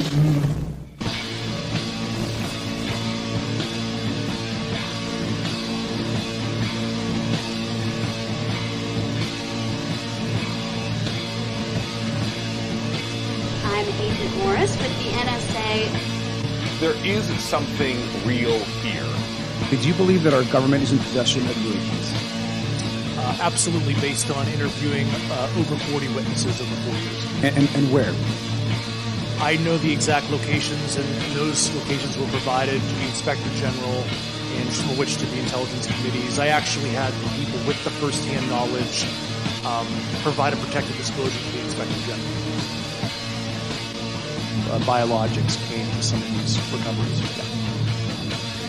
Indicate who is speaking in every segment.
Speaker 1: I'm Agent Morris with the NSA.
Speaker 2: There is something real here.
Speaker 3: Do you believe that our government is in possession of UAPs?
Speaker 4: Absolutely, based on interviewing over 40 witnesses over 4 years.
Speaker 3: And where?
Speaker 4: I know the exact locations, and those locations were provided to the Inspector General and some of which to the intelligence committees. I actually had the people with the first-hand knowledge provide a protected disclosure to the Inspector General. Biologics came to some of these recoveries. Yeah.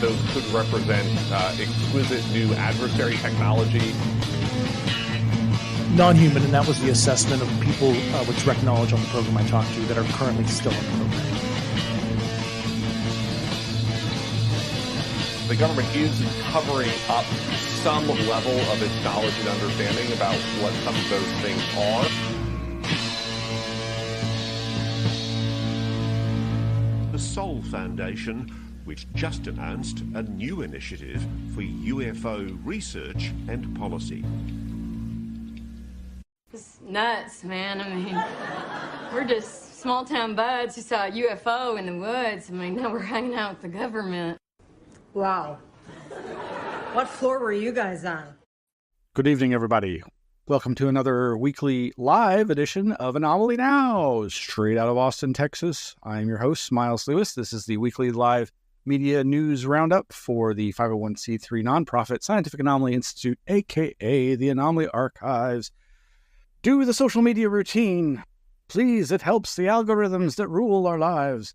Speaker 2: Those could represent exquisite new adversary technology.
Speaker 4: Non-human, and that was the assessment of people with direct knowledge on the program I talked to that are currently still in the program.
Speaker 2: The government is covering up some level of its knowledge and understanding about what some of those things are.
Speaker 5: The Sol Foundation, which just announced a new initiative for UFO research and policy.
Speaker 6: It's nuts, man. I mean, we're just small-town buds who saw a UFO in the woods. I mean, now we're hanging out with the government.
Speaker 7: Wow. What floor were you guys on?
Speaker 3: Good evening, everybody. Welcome to another weekly live edition of Anomaly Now, straight out of Austin, Texas. I'm your host, Miles Lewis. This is the weekly live media news roundup for the 501c3 nonprofit Scientific Anomaly Institute, aka the Anomaly Archives. Do the social media routine. Please, it helps the algorithms that rule our lives.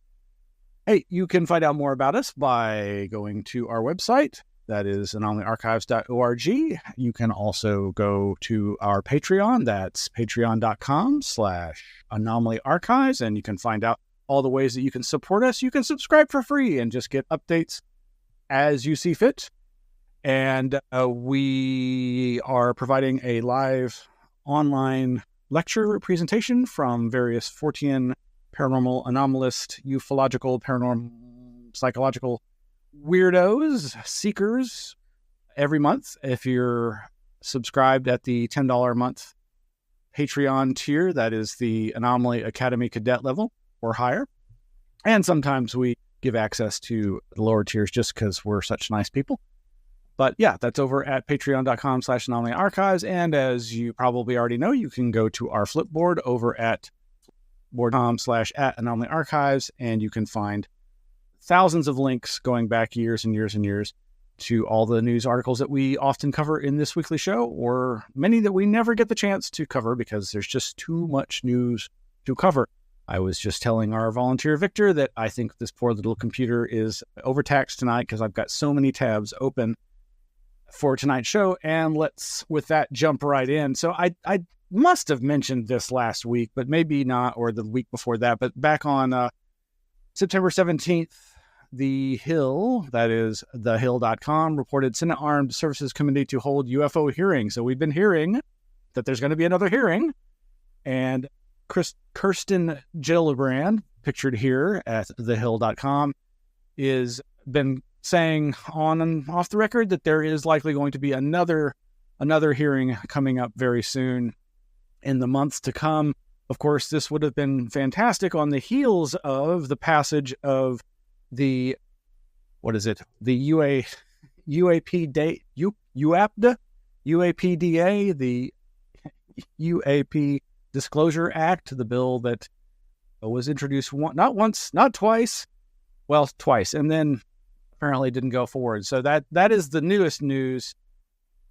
Speaker 3: Hey, you can find out more about us by going to our website. That is anomalyarchives.org. You can also go to our Patreon. That's patreon.com/anomalyarchives. And you can find out all the ways that you can support us. You can subscribe for free and just get updates as you see fit. And we are providing a live online lecture presentation from various Fortean paranormal, anomalist, ufological, paranormal, psychological weirdos, seekers every month. If you're subscribed at the $10 a month Patreon tier, that is the Anomaly Academy cadet level or higher. And sometimes we give access to the lower tiers just because we're such nice people. But yeah, that's over at patreon.com/Anomaly Archives. And as you probably already know, you can go to our Flipboard over at board.com/@Anomaly Archives, and you can find thousands of links going back years and years and years to all the news articles that we often cover in this weekly show, or many that we never get the chance to cover because there's just too much news to cover. I was just telling our volunteer Victor that I think this poor little computer is overtaxed tonight because I've got so many tabs open for tonight's show, and let's, with that, jump right in. So I must have mentioned this last week, but maybe not, or the week before that, but back on September 17th, The Hill, that is thehill.com, reported Senate Armed Services Committee to hold UFO hearings. So we've been hearing that there's going to be another hearing, and Kirsten Gillibrand, pictured here at thehill.com, is been saying on and off the record that there is likely going to be another hearing coming up very soon in the months to come. Of course, this would have been fantastic on the heels of the passage of the, the UAPDA, the UAP Disclosure Act, the bill that was introduced not once, not twice, well, twice, and then apparently didn't go forward. So that is the newest news.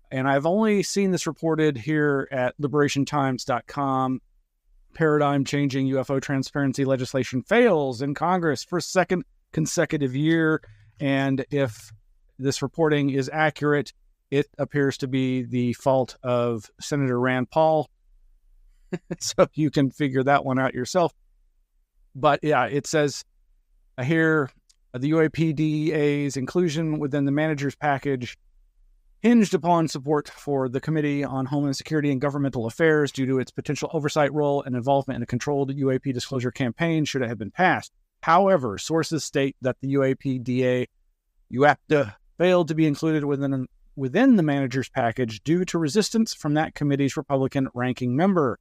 Speaker 3: And I've only seen this reported here at liberationtimes.com. Paradigm-changing UFO transparency legislation fails in Congress for a second consecutive year. And if this reporting is accurate, it appears to be the fault of Senator Rand Paul. So you can figure that one out yourself. But yeah, it says here, the UAPDA's inclusion within the manager's package hinged upon support for the Committee on Homeland Security and Governmental Affairs due to its potential oversight role and involvement in a controlled UAP disclosure campaign should it have been passed. However, sources state that the UAPDA failed to be included within the manager's package due to resistance from that committee's Republican ranking member,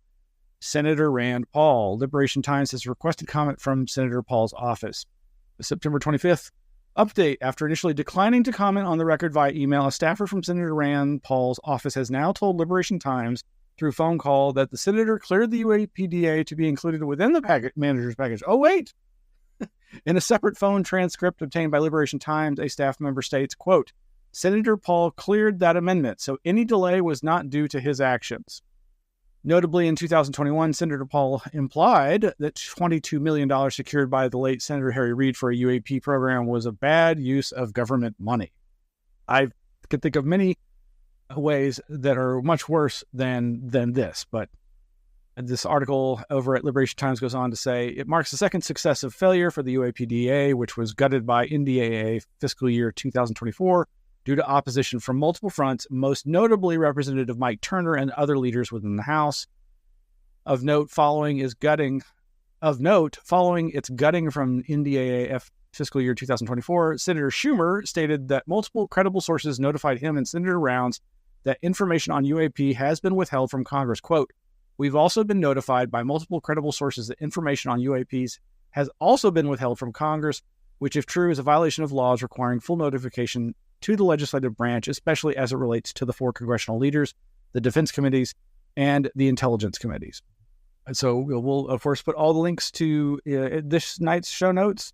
Speaker 3: Senator Rand Paul. Liberation Times has requested comment from Senator Paul's office. The September 25th update: after initially declining to comment on the record via email, a staffer from Senator Rand Paul's office has now told Liberation Times through phone call that the senator cleared the UAPDA to be included within the manager's package. Oh, wait! In a separate phone transcript obtained by Liberation Times, a staff member states, quote, Senator Paul cleared that amendment, so any delay was not due to his actions. Notably, in 2021, Senator Paul implied that $22 million secured by the late Senator Harry Reid for a UAP program was a bad use of government money. I could think of many ways that are much worse than this, but this article over at Liberation Times goes on to say, it marks the second successive failure for the UAPDA, which was gutted by NDAA fiscal year 2024 due to opposition from multiple fronts, most notably Representative Mike Turner and other leaders within the House. Of note, following its gutting from NDAA fiscal year 2024, Senator Schumer stated that multiple credible sources notified him and Senator Rounds that information on UAP has been withheld from Congress. Quote, we've also been notified by multiple credible sources that information on UAPs has also been withheld from Congress, which, if true, is a violation of laws requiring full notification to the legislative branch, especially as it relates to the 4 congressional leaders, the defense committees, and the intelligence committees. And so we'll, of course, put all the links to this night's show notes,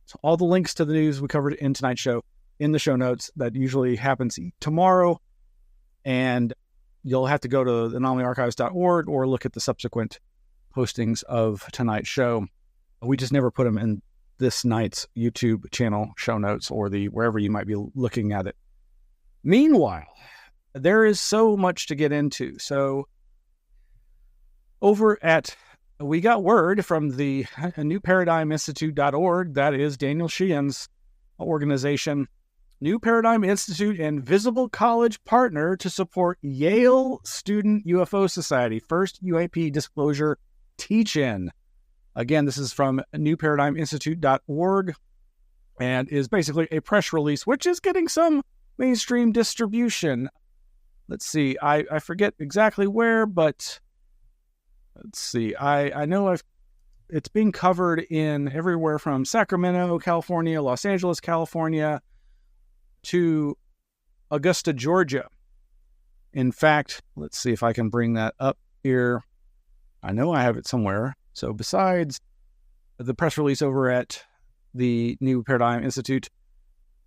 Speaker 3: so all the links to the news we covered in tonight's show in the show notes. That usually happens tomorrow, and you'll have to go to anomalyarchives.org or look at the subsequent postings of tonight's show. We just never put them in this night's YouTube channel show notes or wherever you might be looking at it. Meanwhile, there is so much to get into. So we got word from the newparadigminstitute.org, that is Daniel Sheehan's organization, New Paradigm Institute and Visible College partner to support Yale Student UFO Society first UAP disclosure teach-in. Again, this is from newparadigminstitute.org and is basically a press release, which is getting some mainstream distribution. Let's see. I forget exactly where, but let's see. I know it's being covered in everywhere from Sacramento, California, Los Angeles, California, to Augusta, Georgia. In fact, let's see if I can bring that up here. I know I have it somewhere. So besides the press release over at the New Paradigm Institute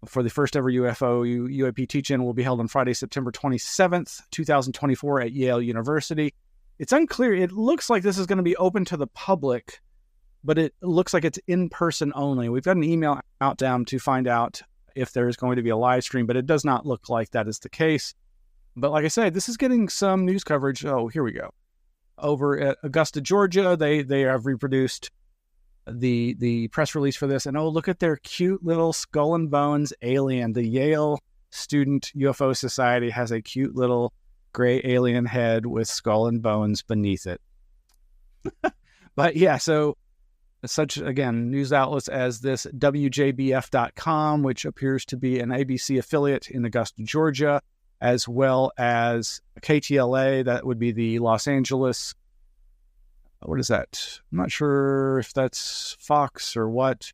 Speaker 3: for the first ever UAP teach-in will be held on Friday, September 27th, 2024 at Yale University. It's unclear. It looks like this is going to be open to the public, but it looks like it's in person only. We've got an email out to them to find out if there's going to be a live stream, but it does not look like that is the case. But like I said, this is getting some news coverage. Oh, here we go. Over at Augusta, Georgia, they have reproduced the press release for this. And oh, look at their cute little skull and bones alien. The Yale Student UFO Society has a cute little gray alien head with skull and bones beneath it. But yeah, so such, again, news outlets as this WJBF.com, which appears to be an ABC affiliate in Augusta, Georgia, as well as KTLA, that would be the Los Angeles, what is that? I'm not sure if that's Fox or what,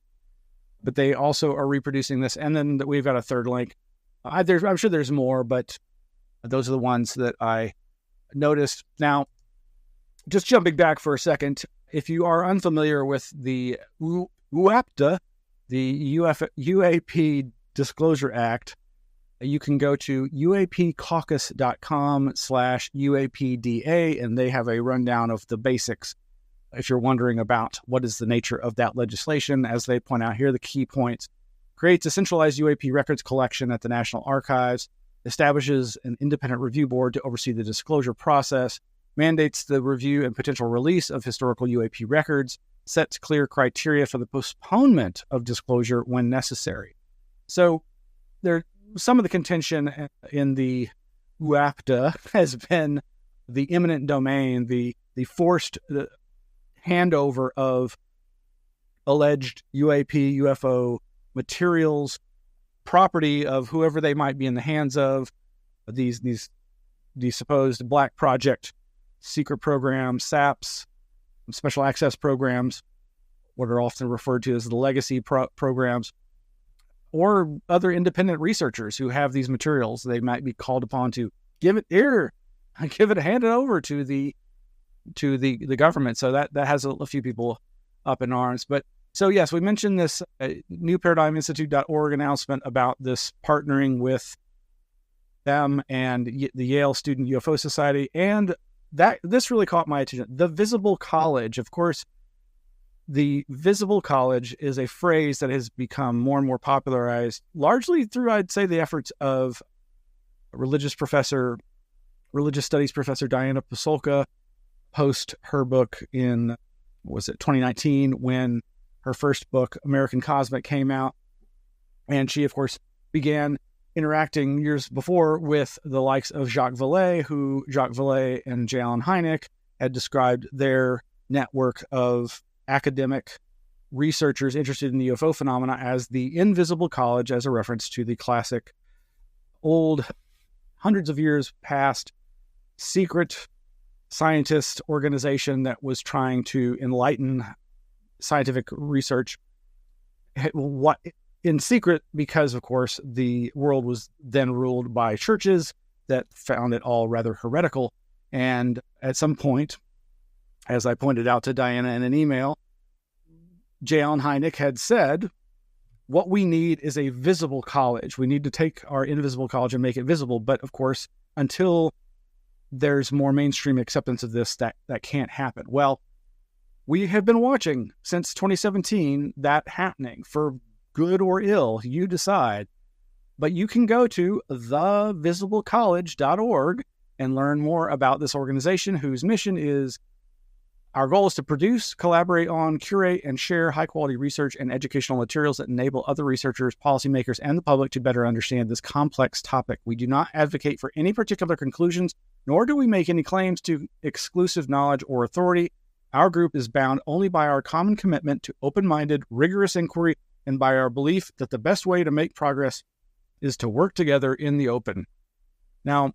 Speaker 3: but they also are reproducing this. And then we've got a third link. I'm sure there's more, but those are the ones that I noticed. Now, just jumping back for a second, if you are unfamiliar with the UAPDA, the UAP Disclosure Act, you can go to uapcaucus.com/UAPDA, and they have a rundown of the basics. If you're wondering about what is the nature of that legislation, as they point out here, the key points: creates a centralized UAP records collection at the National Archives, establishes an independent review board to oversee the disclosure process, mandates the review and potential release of historical UAP records, sets clear criteria for the postponement of disclosure when necessary. So some of the contention in the UAPDA has been the eminent domain, the forced handover of alleged UAP, UFO materials, property of whoever they might be in the hands of, these supposed Black Project secret programs, SAPs, special access programs, what are often referred to as the legacy programs, or other independent researchers who have these materials. They might be called upon to hand it over to the government. So that has a few people up in arms. But so yes, we mentioned this newparadigminstitute.org announcement about this partnering with them and the Yale Student UFO Society, and that this really caught my attention. The Visible College, of course. The Visible College is a phrase that has become more and more popularized, largely through, I'd say, the efforts of religious studies professor Diana Pasulka, post her book in, 2019, when her first book, American Cosmic, came out. And she, of course, began interacting years before with the likes of Jacques Vallée, who Jacques Vallée and J. Allen Hynek had described their network of academic researchers interested in the UFO phenomena as the Invisible College, as a reference to the classic old, hundreds of years past, secret scientist organization that was trying to enlighten scientific research in secret, because, of course, the world was then ruled by churches that found it all rather heretical. And at some point, as I pointed out to Diana in an email, J. Allen Hynek had said, what we need is a visible college. We need to take our invisible college and make it visible. But of course, until there's more mainstream acceptance of this, that can't happen. Well, we have been watching since 2017 that happening, for good or ill, you decide. But you can go to thevisiblecollege.org and learn more about this organization, whose mission is, our goal is to produce, collaborate on, curate, and share high-quality research and educational materials that enable other researchers, policymakers, and the public to better understand this complex topic. We do not advocate for any particular conclusions, nor do we make any claims to exclusive knowledge or authority. Our group is bound only by our common commitment to open-minded, rigorous inquiry, and by our belief that the best way to make progress is to work together in the open. Now,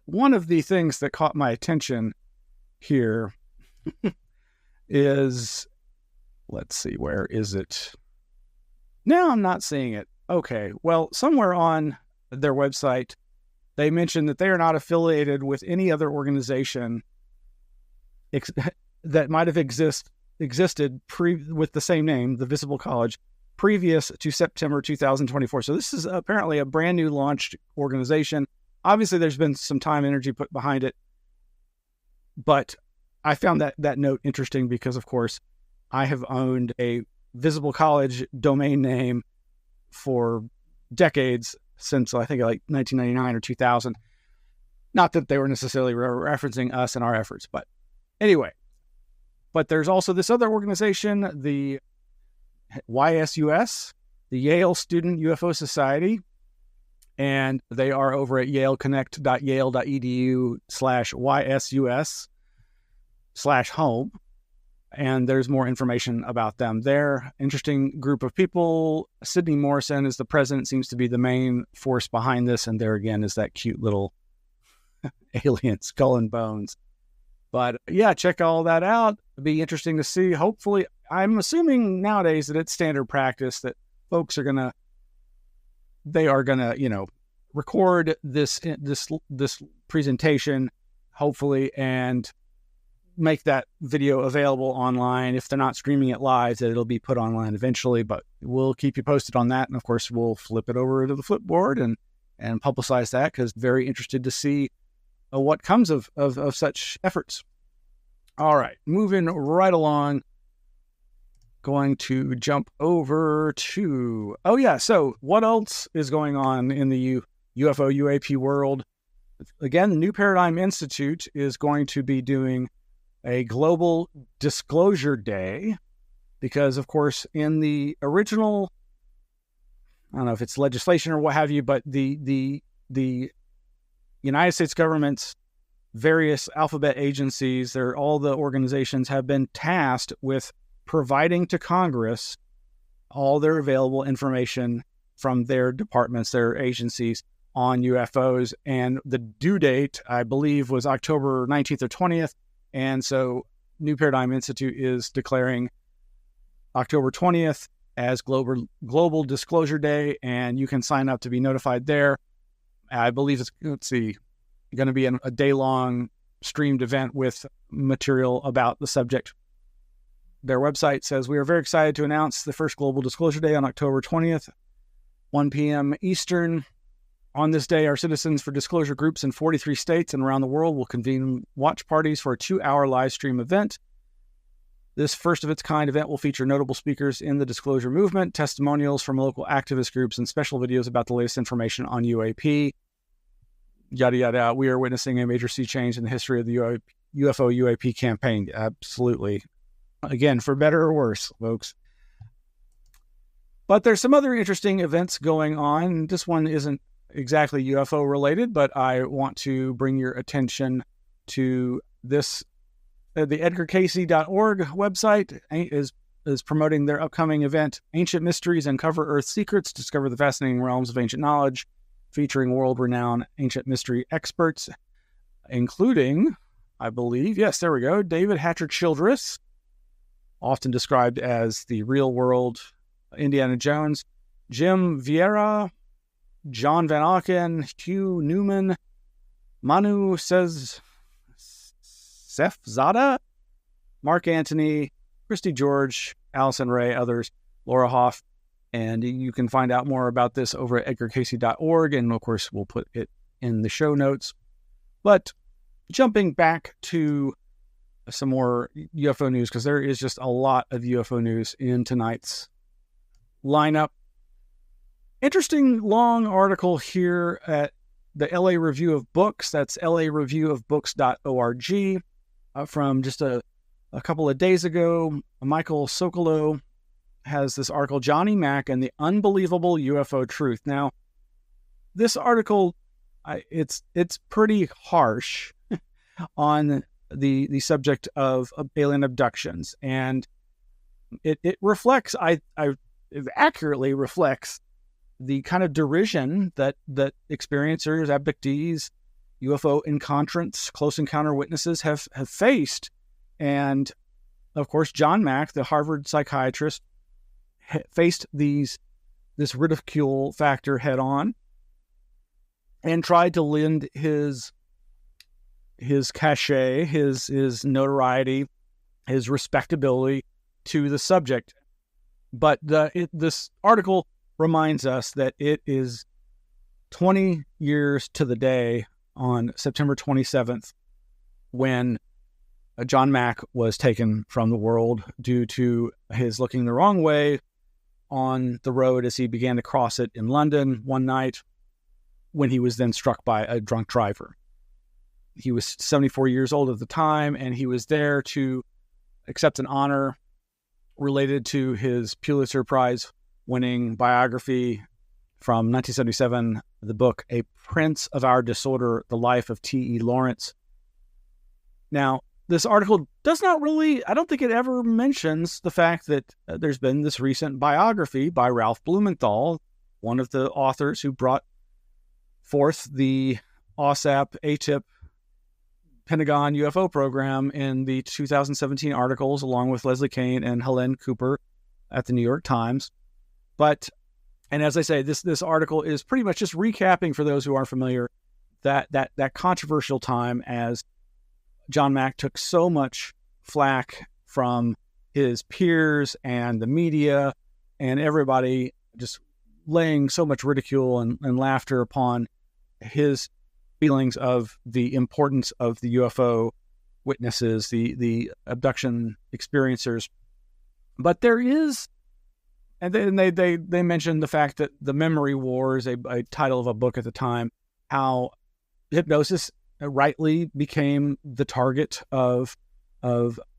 Speaker 3: one of the things that caught my attention here is, let's see, where is it? Now I'm not seeing it. Okay, well, somewhere on their website, they mentioned that they are not affiliated with any other organization that might have existed with the same name, the Visible College, previous to September 2024. So this is apparently a brand new launched organization. Obviously, there's been some time and energy put behind it, but I found that note interesting because, of course, I have owned a Visible College domain name for decades, since I think like 1999 or 2000. Not that they were necessarily referencing us and our efforts, but anyway. But there's also this other organization, the YSUS, the Yale Student UFO Society, and they are over at yaleconnect.yale.edu/YSUS/home. And there's more information about them there. Interesting group of people. Sidney Morrison is the president, seems to be the main force behind this. And there again is that cute little alien skull and bones. But yeah, check all that out. It'd be interesting to see. Hopefully, I'm assuming nowadays that it's standard practice that folks are gonna record this presentation, hopefully, and make that video available online. If they're not streaming it live, that it'll be put online eventually, but we'll keep you posted on that. And of course, we'll flip it over to the Flipboard and publicize that, because very interested to see what comes of such efforts. All right, moving right along, going to jump over to, so what else is going on in the UFO UAP world? Again, the New Paradigm Institute is going to be doing a global disclosure day, because, of course, in the original, I don't know if it's legislation or what have you, but the United States government's various alphabet agencies, all the organizations have been tasked with providing to Congress all their available information from their departments, their agencies on UFOs. And the due date, I believe, was October 19th or 20th. And so New Paradigm Institute is declaring October 20th as Global Disclosure Day, and you can sign up to be notified there. I believe it's, going to be a day-long streamed event with material about the subject. Their website says, "We are very excited to announce the first Global Disclosure Day on October 20th, 1 p.m. Eastern. On this day, our citizens for disclosure groups in 43 states and around the world will convene watch parties for a 2-hour live stream event. This first-of-its-kind event will feature notable speakers in the disclosure movement, testimonials from local activist groups, and special videos about the latest information on UAP. Yada, yada. We are witnessing a major sea change in the history of the UFO UAP campaign." Absolutely. Again, for better or worse, folks. But there's some other interesting events going on. This one isn't exactly UFO related, but I want to bring your attention to this. The EdgarCasey.org website is promoting their upcoming event, Ancient Mysteries, Uncover Earth Secrets, Discover the Fascinating Realms of Ancient Knowledge, featuring world-renowned ancient mystery experts, including, I believe, yes, there we go, David Hatcher Childress, often described as the real-world Indiana Jones, Jim Vieira, John Van Auken, Hugh Newman, Manu Sefzada, Mark Antony, Christy George, Allison Ray, others, Laura Hoff. And you can find out more about this over at edgarcasey.org. And of course, we'll put it in the show notes. But jumping back to some more UFO news, because there is just a lot of UFO news in tonight's lineup. Interesting long article here at the LA Review of Books. That's lareviewofbooks.org. From just a couple of days ago. Michael Sokolow has this article, Johnny Mack and the Unbelievable UFO Truth. Now, this article, it's pretty harsh on the subject of alien abductions, and it reflects, it accurately reflects the kind of derision that experiencers, abductees, UFO encountrants, close encounter witnesses have faced. And of course, John Mack, the Harvard psychiatrist, faced this ridicule factor head on and tried to lend his cachet, his notoriety, his respectability to the subject. But this article reminds us that it is 20 years to the day on September 27th when John Mack was taken from the world due to his looking the wrong way on the road as he began to cross it in London one night, when he was then struck by a drunk driver. He was 74 years old at the time, and he was there to accept an honor related to his Pulitzer Prize winning biography from 1977, the book A Prince of Our Disorder, The Life of T.E. Lawrence. Now, this article does not really, I don't think it ever mentions the fact that there's been this recent biography by Ralph Blumenthal, one of the authors who brought forth the OSAP ATIP Pentagon UFO program in the 2017 articles, along with Leslie Kane and Helene Cooper at the New York Times. And as I say, this article is pretty much just recapping, for those who aren't familiar, that controversial time as John Mack took so much flack from his peers and the media and everybody, just laying so much ridicule and laughter upon his feelings of the importance of the UFO witnesses, the abduction experiencers. But there is, and then they mentioned the fact that The Memory Wars, a title of a book at the time, how hypnosis rightly became the target of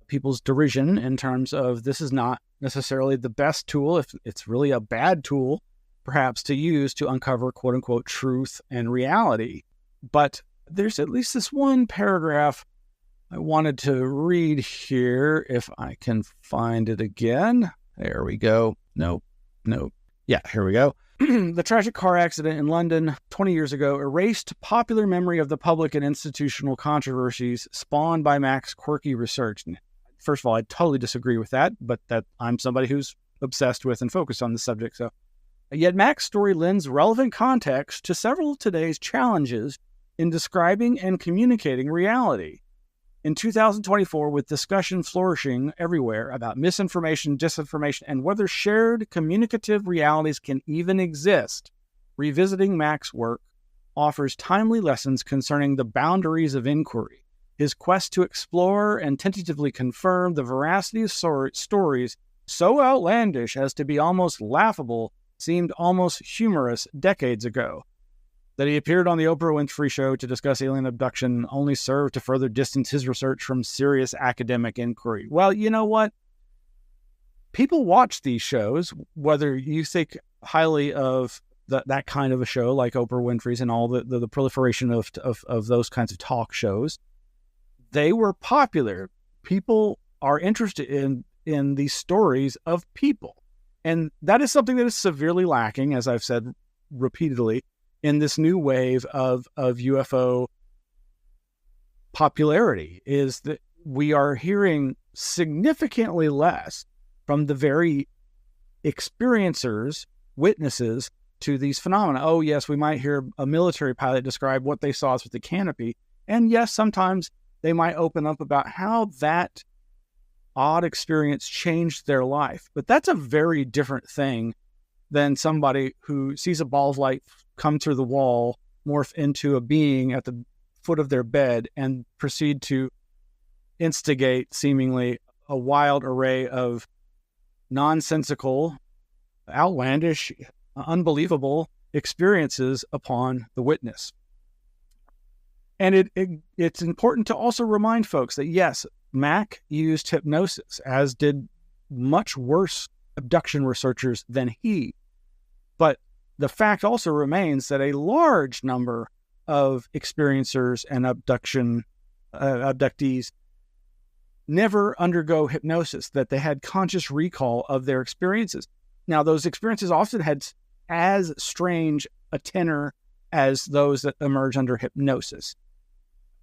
Speaker 3: people's derision in terms of this is not necessarily the best tool, if it's really a bad tool, perhaps, to use to uncover quote unquote truth and reality. But there's at least this one paragraph I wanted to read here if I can find it again. There we go. Nope. Yeah, here we go. The tragic car accident in London 20 years ago erased popular memory of the public and institutional controversies spawned by Mac's quirky research. First of all, I totally disagree with that, but that I'm somebody who's obsessed with and focused on the subject. So, yet Mac's story lends relevant context to several of today's challenges in describing and communicating reality. In 2024, with discussion flourishing everywhere about misinformation, disinformation, and whether shared communicative realities can even exist, revisiting Mac's work offers timely lessons concerning the boundaries of inquiry. His quest to explore and tentatively confirm the veracity of stories so outlandish as to be almost laughable seemed almost humorous decades ago. That he appeared on the Oprah Winfrey Show to discuss alien abduction only served to further distance his research from serious academic inquiry. Well, you know what? People watch these shows, whether you think highly of that kind of a show like Oprah Winfrey's and all the proliferation of those kinds of talk shows. They were popular. People are interested in these stories of people. And that is something that is severely lacking, as I've said repeatedly, in this new wave of UFO popularity, is that we are hearing significantly less from the very experiencers, witnesses to these phenomena. Oh, yes, we might hear a military pilot describe what they saw with the canopy. And yes, sometimes they might open up about how that odd experience changed their life. But that's a very different thing than somebody who sees a ball of light come through the wall, morph into a being at the foot of their bed, and proceed to instigate seemingly a wild array of nonsensical, outlandish, unbelievable experiences upon the witness. And it's important to also remind folks that, yes, Mac used hypnosis, as did much worse abduction researchers than he. But the fact also remains that a large number of experiencers and abductees never undergo hypnosis, that they had conscious recall of their experiences. Now, those experiences often had as strange a tenor as those that emerge under hypnosis.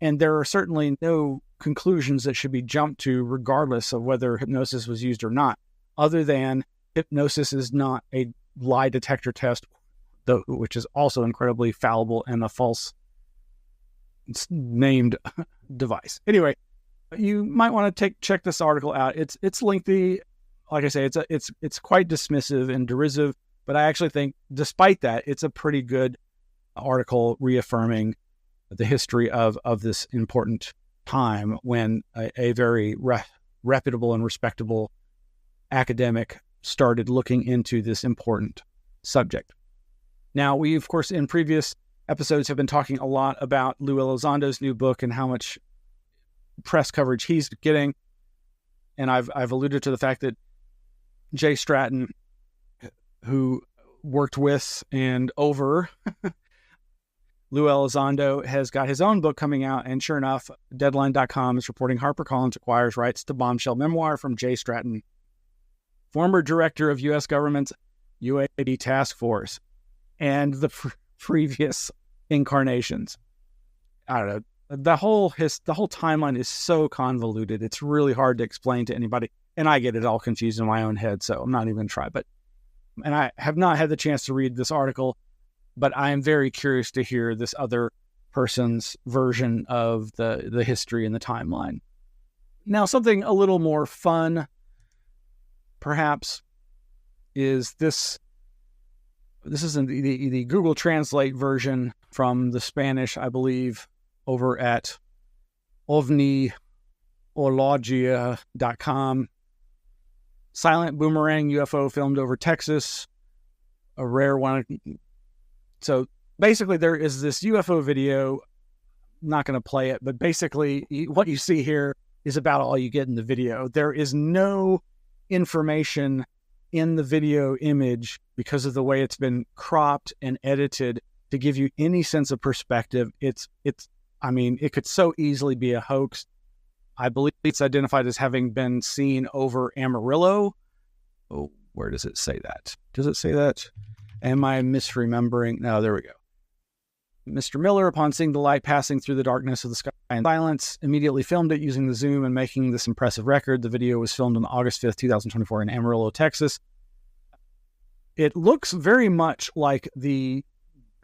Speaker 3: And there are certainly no conclusions that should be jumped to regardless of whether hypnosis was used or not, other than hypnosis is not a lie detector test, which is also incredibly fallible and a false named device. Anyway, you might want to check this article out. It's lengthy. Like I say, it's quite dismissive and derisive, but I actually think, despite that, it's a pretty good article reaffirming the history of this important time when a very reputable and respectable academic started looking into this important subject. Now, we, of course, in previous episodes have been talking a lot about Lou Elizondo's new book and how much press coverage he's getting. And I've alluded to the fact that Jay Stratton, who worked with and over Lou Elizondo, has got his own book coming out. And sure enough, Deadline.com is reporting HarperCollins acquires rights to bombshell memoir from Jay Stratton, former director of U.S. government's UAPDA task force, and the previous incarnations. I don't know. The whole timeline is so convoluted. It's really hard to explain to anybody. And I get it all confused in my own head, so I'm not even going to try. And I have not had the chance to read this article, but I am very curious to hear this other person's version of the history and the timeline. Now, something a little more fun, perhaps, is this. This is in the Google Translate version from the Spanish, I believe, over at ovniologia.com. Silent boomerang UFO filmed over Texas, a rare one. So basically there is this UFO video. I'm not going to play it, but basically what you see here is about all you get in the video. There is no information in the video image because of the way it's been cropped and edited to give you any sense of perspective. It could so easily be a hoax. I believe it's identified as having been seen over Amarillo. Oh, where does it say that? Does it say that? Am I misremembering? No, there we go. Mr. Miller, upon seeing the light passing through the darkness of the sky in silence, immediately filmed it using the zoom and making this impressive record. The video was filmed on August 5th, 2024 in Amarillo, Texas. It looks very much like the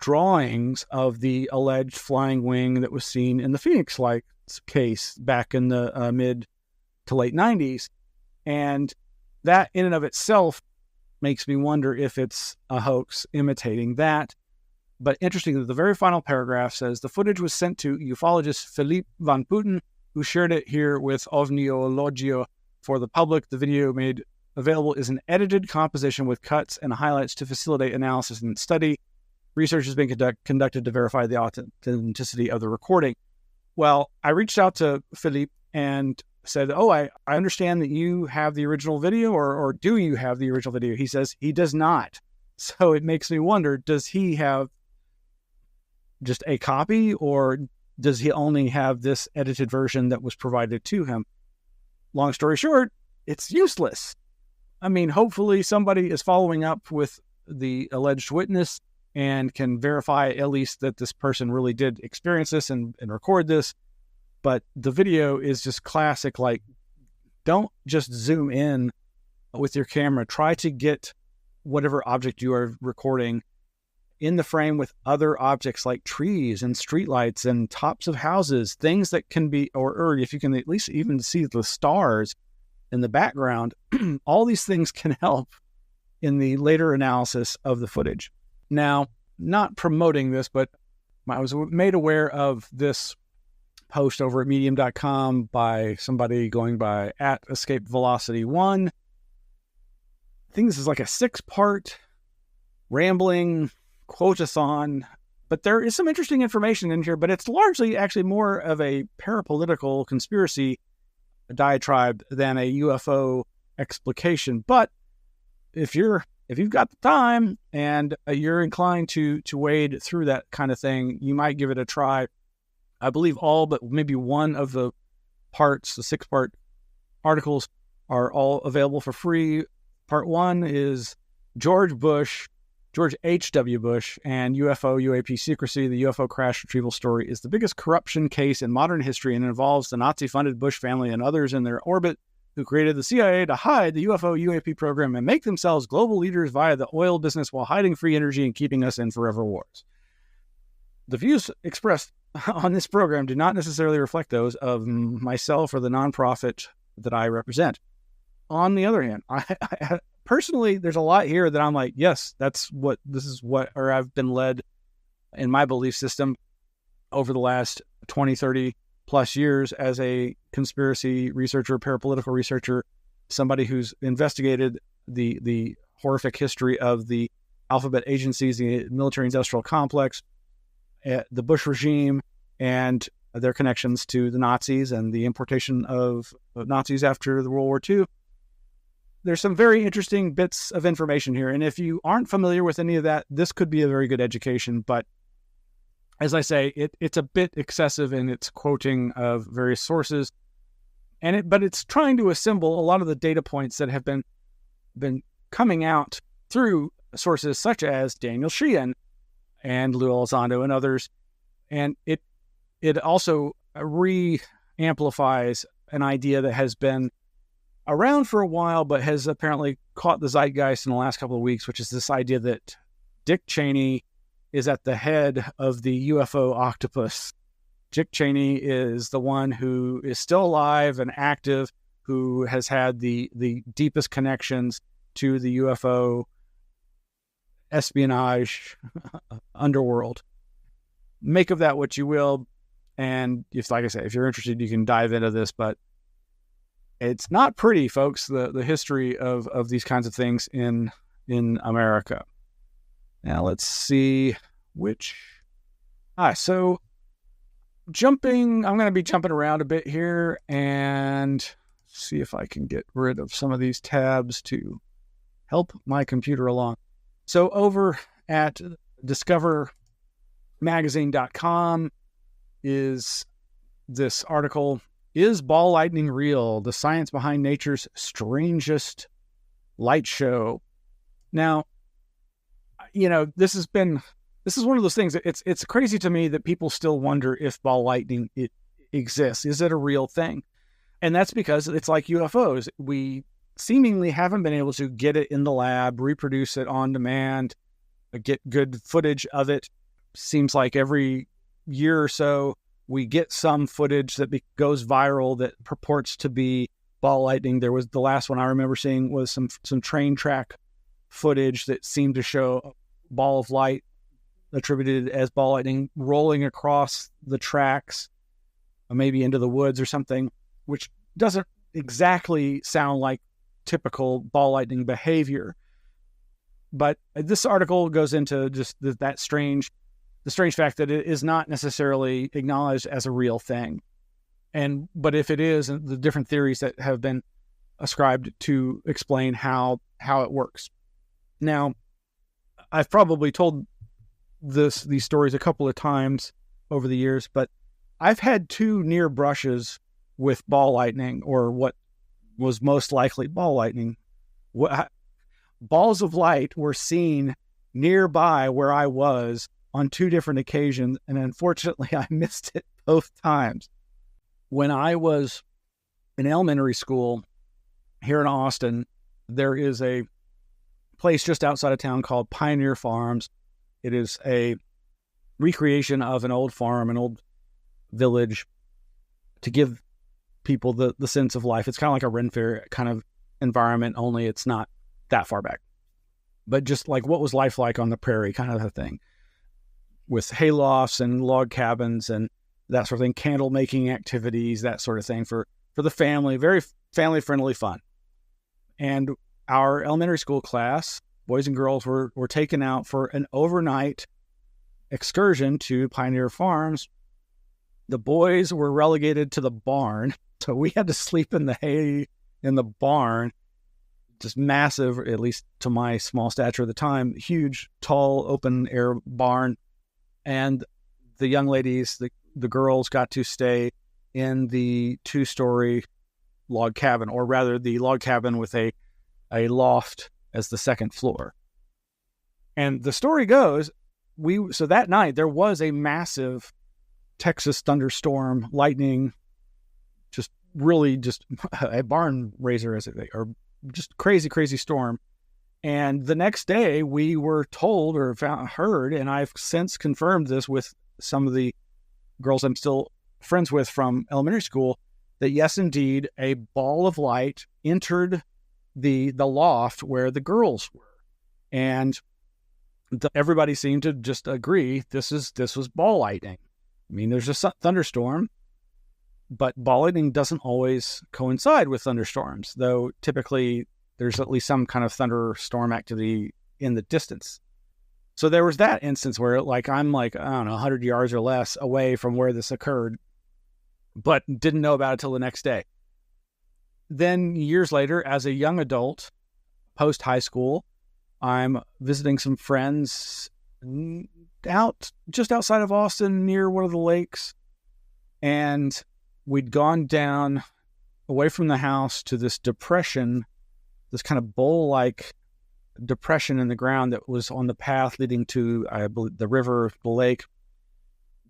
Speaker 3: drawings of the alleged flying wing that was seen in the Phoenix Lights case back in the mid to late 90s. And that in and of itself makes me wonder if it's a hoax imitating that. But interestingly, the very final paragraph says, the footage was sent to ufologist Philippe Van Putten, who shared it here with Ovniologio for the public. The video made available is an edited composition with cuts and highlights to facilitate analysis and study. Research has been conducted to verify the authenticity of the recording. Well, I reached out to Philippe and said, I understand that you have the original video, or do you have the original video? He says he does not. So it makes me wonder, does he have just a copy, or does he only have this edited version that was provided to him? Long story short, it's useless. I mean, hopefully somebody is following up with the alleged witness and can verify at least that this person really did experience this and record this. But the video is just classic, like, don't just zoom in with your camera. Try to get whatever object you are recording in the frame with other objects like trees and streetlights and tops of houses, things that can be, or if you can at least even see the stars in the background, all these things can help in the later analysis of the footage. Now, not promoting this, but I was made aware of this post over at medium.com by somebody going by @EscapeVelocity1. I think this is like a 6-part rambling quotathon, but there is some interesting information in here, but it's largely actually more of a parapolitical conspiracy diatribe than a UFO explication. But if you've got the time and you're inclined to wade through that kind of thing, you might give it a try. I believe all but maybe one of the parts, the 6-part articles, are all available for free. Part 1 is George H.W. Bush and UFO UAP secrecy. The UFO crash retrieval story is the biggest corruption case in modern history and involves the Nazi-funded Bush family and others in their orbit who created the CIA to hide the UFO UAP program and make themselves global leaders via the oil business while hiding free energy and keeping us in forever wars. The views expressed on this program do not necessarily reflect those of myself or the nonprofit that I represent. On the other hand, I personally, there's a lot here that I'm like, yes, or I've been led in my belief system over the last 20, 30 plus years as a conspiracy researcher, parapolitical researcher, somebody who's investigated the horrific history of the alphabet agencies, the military industrial complex, the Bush regime, and their connections to the Nazis and the importation of Nazis after the World War II. There's some very interesting bits of information here. And if you aren't familiar with any of that, this could be a very good education. But as I say, it's a bit excessive in its quoting of various sources. But it's trying to assemble a lot of the data points that have been coming out through sources such as Daniel Sheehan and Lou Elizondo and others. And it also re-amplifies an idea that has been around for a while, but has apparently caught the zeitgeist in the last couple of weeks, which is this idea that Dick Cheney is at the head of the UFO octopus. Dick Cheney is the one who is still alive and active, who has had the deepest connections to the UFO espionage underworld. Make of that what you will. And like I say, if you're interested, you can dive into this, but it's not pretty, folks, the history of these kinds of things in America. Now let's see so I'm going to be jumping around a bit here and see if I can get rid of some of these tabs to help my computer along. So over at discovermagazine.com is this article Is ball lightning real? The science behind nature's strangest light show. Now, this is one of those things. It's crazy to me that people still wonder if ball lightning exists. Is it a real thing? And that's because it's like UFOs. We seemingly haven't been able to get it in the lab, reproduce it on demand, get good footage of it. Seems like every year or so we get some footage that goes viral that purports to be ball lightning. There was the last one I remember seeing was some train track footage that seemed to show a ball of light attributed as ball lightning rolling across the tracks, maybe into the woods or something, which doesn't exactly sound like typical ball lightning behavior. But this article goes into just the strange fact that it is not necessarily acknowledged as a real thing. But if it is, the different theories that have been ascribed to explain how it works. Now, I've probably told these stories a couple of times over the years, but I've had 2 near brushes with ball lightning, or what was most likely ball lightning. Balls of light were seen nearby where I was on 2 different occasions, and unfortunately I missed it both times. When I was in elementary school here in Austin, there is a place just outside of town called Pioneer Farms. It is a recreation of an old farm, an old village, to give people the sense of life. It's kind of like a Ren Fair kind of environment, only it's not that far back. But just like what was life like on the prairie kind of a thing, with haylofts and log cabins and that sort of thing, candle making activities, that sort of thing for the family, very family friendly fun. And our elementary school class, boys and girls, were taken out for an overnight excursion to Pioneer Farms. The boys were relegated to the barn, so we had to sleep in the hay in the barn. Just massive, at least to my small stature at the time, huge, tall, open air barn. And the young ladies, the girls, got to stay in the 2-story log cabin, or rather the log cabin with a loft as the second floor. And the story goes, so that night there was a massive Texas thunderstorm, lightning, just a barn raiser, or just crazy storm. And the next day we were told or heard, and I've since confirmed this with some of the girls I'm still friends with from elementary school, that yes, indeed, a ball of light entered the loft where the girls were. And everybody seemed to just agree this was ball lightning. I mean, there's a thunderstorm, but ball lightning doesn't always coincide with thunderstorms, though typically there's at least some kind of thunderstorm activity in the distance. So there was that instance where I'm I don't know, 100 yards or less away from where this occurred, but didn't know about it till the next day. Then years later, as a young adult, post high school, I'm visiting some friends just outside of Austin near one of the lakes. And we'd gone down away from the house to this depression, this kind of bowl-like depression in the ground that was on the path leading to, I believe, the river, the lake.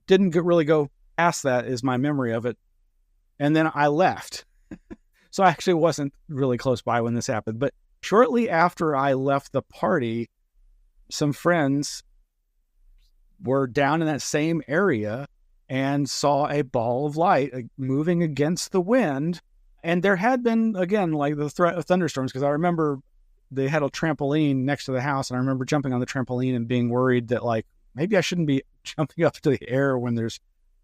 Speaker 3: Didn't really go past that is my memory of it. And then I left. So I actually wasn't really close by when this happened. But shortly after I left the party, some friends were down in that same area and saw a ball of light moving against the wind. And there had been, again, like the threat of thunderstorms, because I remember they had a trampoline next to the house, and I remember jumping on the trampoline and being worried that maybe I shouldn't be jumping up to the air when there's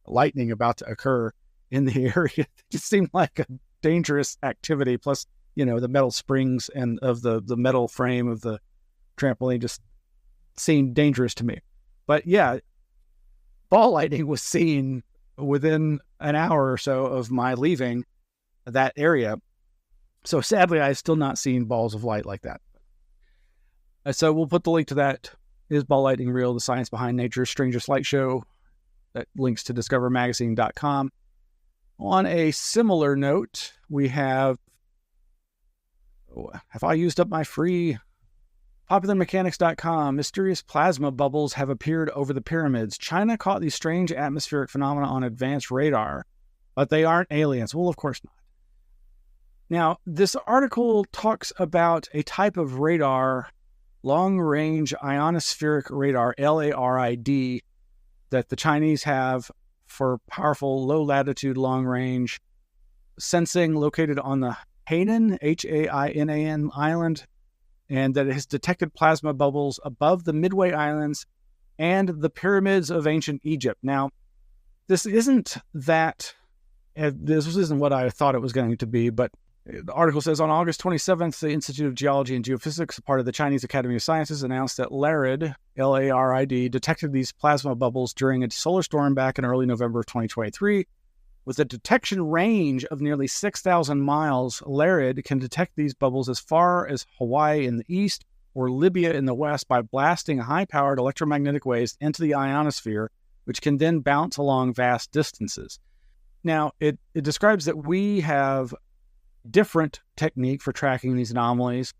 Speaker 3: lightning about to occur in the area. It just seemed like a dangerous activity. Plus, the metal springs and of the metal frame of the trampoline just seemed dangerous to me. But yeah, ball lightning was seen within an hour or so of my leaving that area. So sadly, I've still not seen balls of light like that. So we'll put the link to that. Is ball lightning real? The science behind nature's strangest light show. That links to discovermagazine.com. On a similar note, we have I used up my free PopularMechanics.com? Mysterious plasma bubbles have appeared over the pyramids. China caught these strange atmospheric phenomena on advanced radar, but they aren't aliens. Well, of course not. Now, this article talks about a type of radar, long-range ionospheric radar, LARID, that the Chinese have for powerful low-latitude, long-range sensing located on the Hainan, Hainan island, and that it has detected plasma bubbles above the Midway Islands and the pyramids of ancient Egypt. Now, this isn't what I thought it was going to be, but the article says on August 27th, the Institute of Geology and Geophysics, a part of the Chinese Academy of Sciences, announced that LARID, L-A-R-I-D, detected these plasma bubbles during a solar storm back in early November of 2023. With a detection range of nearly 6,000 miles, LARID can detect these bubbles as far as Hawaii in the east or Libya in the west by blasting high-powered electromagnetic waves into the ionosphere, which can then bounce along vast distances. Now, it describes that we have different technique for tracking these anomalies.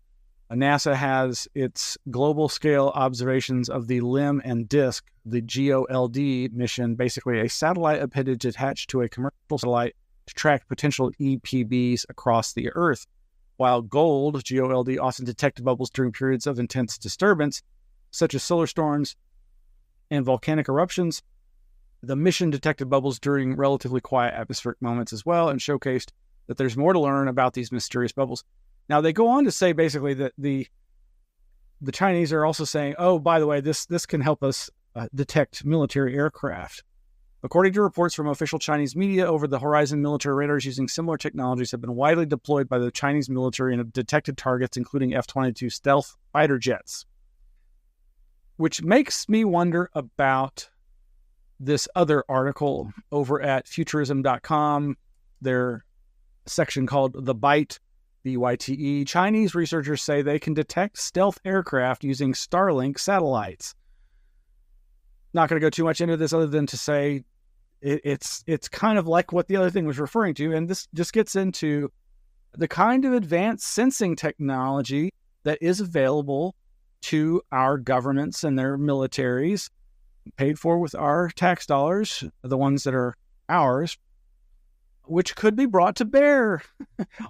Speaker 3: NASA has its global scale observations of the limb and disk, the GOLD mission, basically a satellite appendage attached to a commercial satellite to track potential EPBs across the Earth. While GOLD often detected bubbles during periods of intense disturbance, such as solar storms and volcanic eruptions, the mission detected bubbles during relatively quiet atmospheric moments as well, and showcased that there's more to learn about these mysterious bubbles. Now, they go on to say basically that the Chinese are also saying, oh, by the way, this can help us detect military aircraft. According to reports from official Chinese media, over-the-horizon military radars using similar technologies have been widely deployed by the Chinese military and have detected targets, including F-22 stealth fighter jets. Which makes me wonder about this other article over at futurism.com, their section called The Byte, BYTE. Chinese researchers say they can detect stealth aircraft using Starlink satellites. Not going to go too much into this other than to say it's kind of like what the other thing was referring to, and this just gets into the kind of advanced sensing technology that is available to our governments and their militaries, paid for with our tax dollars, the ones that are ours, which could be brought to bear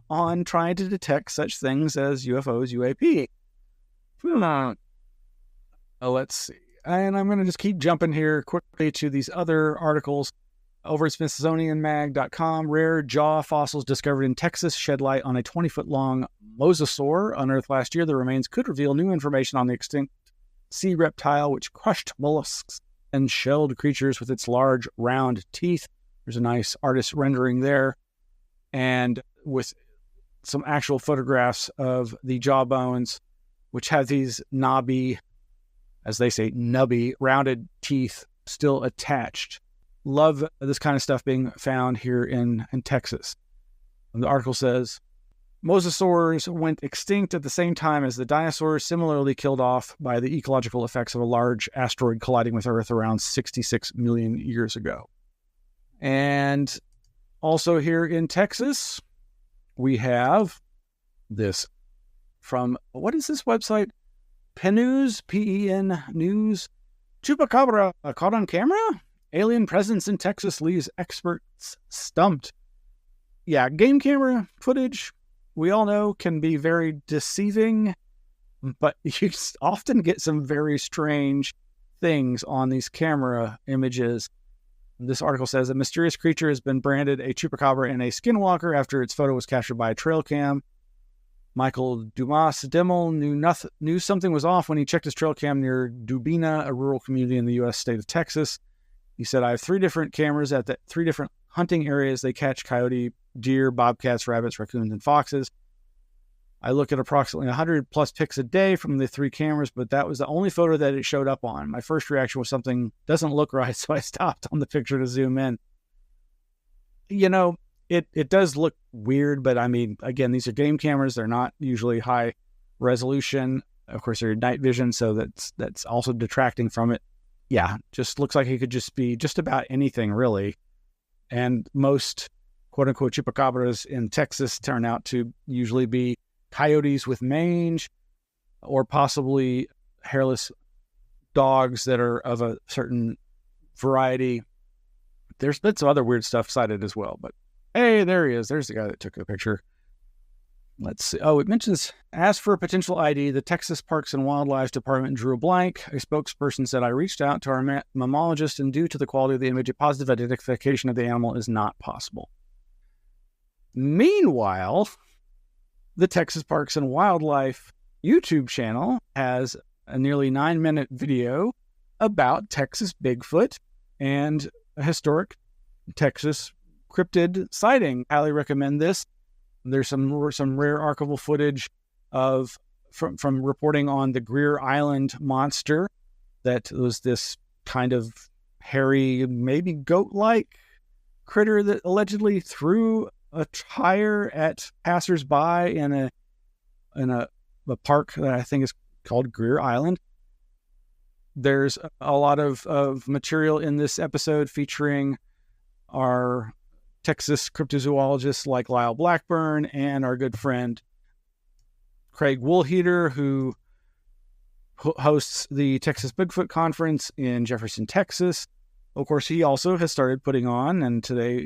Speaker 3: on trying to detect such things as UFOs, UAP. Let's see. And I'm going to just keep jumping here quickly to these other articles over at SmithsonianMag.com. Rare jaw fossils discovered in Texas shed light on a 20-foot-long mosasaur unearthed last year. The remains could reveal new information on the extinct sea reptile, which crushed mollusks and shelled creatures with its large, round teeth. There's a nice artist rendering there, and with some actual photographs of the jaw bones, which have these knobby, as they say, nubby, rounded teeth still attached. Love this kind of stuff being found here in Texas. And the article says, mosasaurs went extinct at the same time as the dinosaurs, similarly killed off by the ecological effects of a large asteroid colliding with Earth around 66 million years ago. And also here in Texas, we have this from, what is this website? PEN P-E-N News. Chupacabra caught on camera? Alien presence in Texas leaves experts stumped. Yeah, game camera footage, we all know, can be very deceiving, but you often get some very strange things on these camera images. This article says a mysterious creature has been branded a chupacabra and a skinwalker after its photo was captured by a trail cam. Michael Dumas Dimmel knew something was off when he checked his trail cam near Dubina, a rural community in the U.S. state of Texas. He said, I have 3 different cameras at the 3 different hunting areas. They catch coyote, deer, bobcats, rabbits, raccoons, and foxes. I look at approximately 100 plus pics a day from the 3 cameras, but that was the only photo that it showed up on. My first reaction was something doesn't look right, so I stopped on the picture to zoom in. You know, it does look weird, but I mean, again, these are game cameras. They're not usually high resolution. Of course, they're night vision, so that's also detracting from it. Yeah, just looks like it could just be just about anything, really. And most quote-unquote chupacabras in Texas turn out to usually be coyotes with mange, or possibly hairless dogs that are of a certain variety. There's been some other weird stuff cited as well, but hey, there he is. There's the guy that took the picture. Let's see. Oh, it mentions, as for a potential ID, the Texas Parks and Wildlife Department drew a blank. A spokesperson said, I reached out to our mammologist, and due to the quality of the image, a positive identification of the animal is not possible. Meanwhile, the Texas Parks and Wildlife YouTube channel has a nearly 9-minute video about Texas Bigfoot and a historic Texas cryptid sighting. Highly recommend this. There's some rare archival footage from reporting on the Greer Island monster that was this kind of hairy, maybe goat-like critter that allegedly threw a tire at passersby in a park that I think is called Greer Island. There's a lot of material in this episode featuring our Texas cryptozoologists like Lyle Blackburn and our good friend Craig Woolheater, who hosts the Texas Bigfoot Conference in Jefferson, Texas. Of course, he also has started putting on, and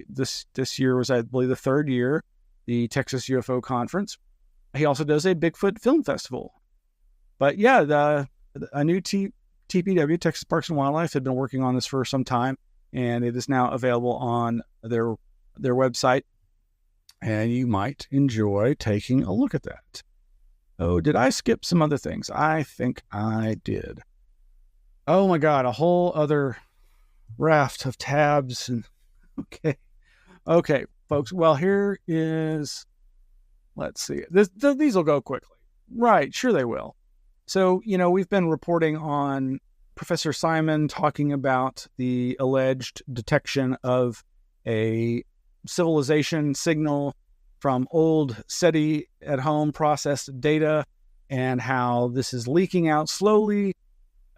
Speaker 3: this year was, I believe, the third year, the Texas UFO Conference. He also does a Bigfoot Film Festival. But yeah, a new TPW, Texas Parks and Wildlife, had been working on this for some time, and it is now available on their website, and you might enjoy taking a look at that. Oh, did I skip some other things? I think I did. Oh my God, a whole other raft of tabs. And okay, folks. Well, here is, let's see. These will go quickly. Right, sure they will. So, we've been reporting on Professor Simon talking about the alleged detection of a civilization signal from old SETI at home processed data, and how this is leaking out slowly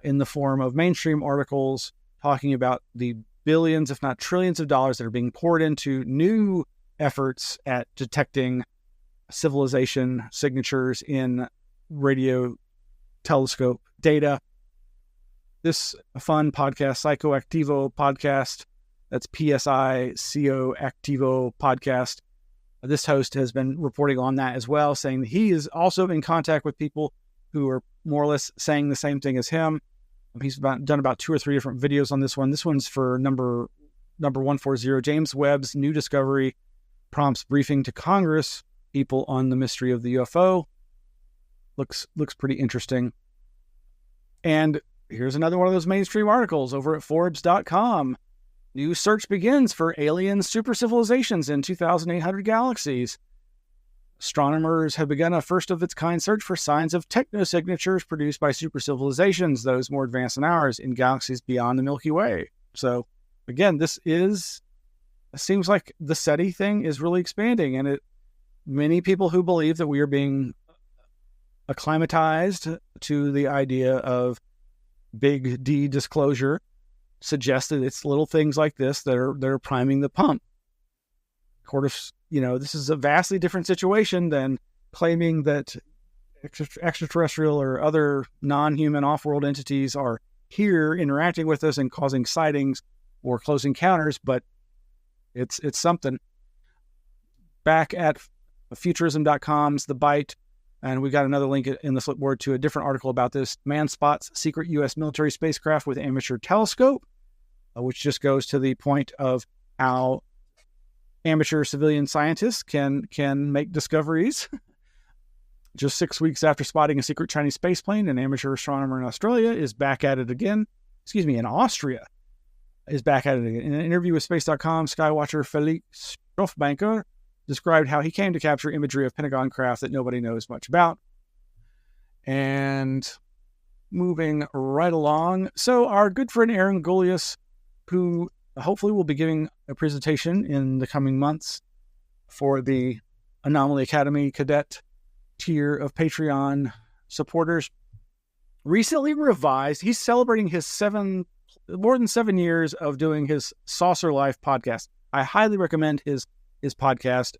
Speaker 3: in the form of mainstream articles talking about the billions, if not trillions of dollars that are being poured into new efforts at detecting civilization signatures in radio telescope data. This fun podcast, Psychoactivo podcast, that's PSICO Activo podcast. This host has been reporting on that as well, saying that he is also in contact with people who are more or less saying the same thing as him. He's done about 2 or 3 different videos on this one. This one's for number 140, James Webb's new discovery prompts briefing to Congress people on the mystery of the UFO. Looks pretty interesting. And here's another one of those mainstream articles over at Forbes.com. New search begins for alien supercivilizations in 2,800 galaxies. Astronomers have begun a first-of-its-kind search for signs of technosignatures produced by supercivilizations, those more advanced than ours, in galaxies beyond the Milky Way. So, again, it seems like the SETI thing is really expanding, and many people who believe that we are being acclimatized to the idea of big D disclosure suggest that it's little things like this that are priming the pump. This is a vastly different situation than claiming that extraterrestrial or other non-human off-world entities are here interacting with us and causing sightings or close encounters, but it's something. Back at futurism.com's The Bite, and we got another link in the Flipboard to a different article about this. Man spots secret U.S. military spacecraft with amateur telescope, which just goes to the point of how amateur civilian scientists can make discoveries. Just 6 weeks after spotting a secret Chinese space plane, an amateur astronomer in Australia is back at it again. In Austria is back at it again. In an interview with Space.com, skywatcher Felix Strohbanker described how he came to capture imagery of Pentagon craft that nobody knows much about. And moving right along. So our good friend Aaron Golias, who hopefully will be giving a presentation in the coming months for the Anomaly Academy Cadet tier of Patreon supporters, recently revised. He's celebrating his more than 7 years of doing his Saucer Life podcast. I highly recommend his his podcast.